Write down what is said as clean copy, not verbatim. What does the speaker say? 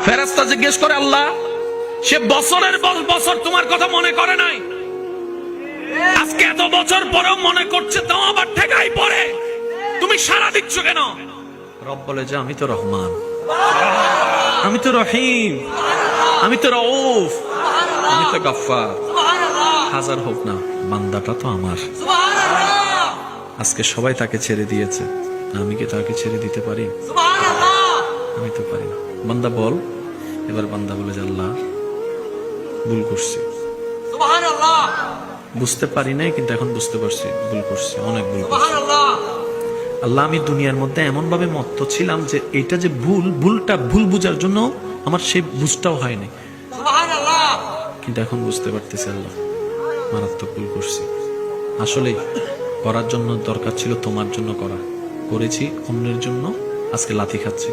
ফেরেশতা জিজ্ঞেস করে, আল্লাহ সে বছরের বছর তোমার কথা মনে করে নাই, আজকে এত বছর পরেও মনে করছে, তাও আবার ঠেকাই পড়ে, তুমি সাড়া দিচ্ছ কেন? রব বলে যে আমি তো রহমান, আমি তো রহিম, আমি তো রউফ, আমি তো গফফার। হাজার হোক না, বান্দাটা তো আমার। আজকে সবাই তাকে ছেড়ে দিয়েছে, আমি কি তাকে ছেড়ে দিতে পারি? আমি তো পারি না। বান্দা বল। এবার বান্দা বলে যে আল্লাহ ভুল করছি, বুঝতে পারি নাই, কিন্তু এখন বুঝতে পারছি ভুল করছি, অনেক ভুল করছি। আল্লাহ আমি দুনিয়ার মধ্যে এমন ভাবে মত্ত ছিলাম যে এটা যে ভুলটা ভুল বুঝার জন্য আমার সেই বুঝটাও হয়নি, কিন্তু এখন বুঝতে পারতেছি আল্লাহ মারাত্মক ভুল করছি। আসলে করার জন্য দরকার ছিল তোমার জন্য করা, করেছি অন্যের জন্য, আজকে লাথি খাচ্ছি।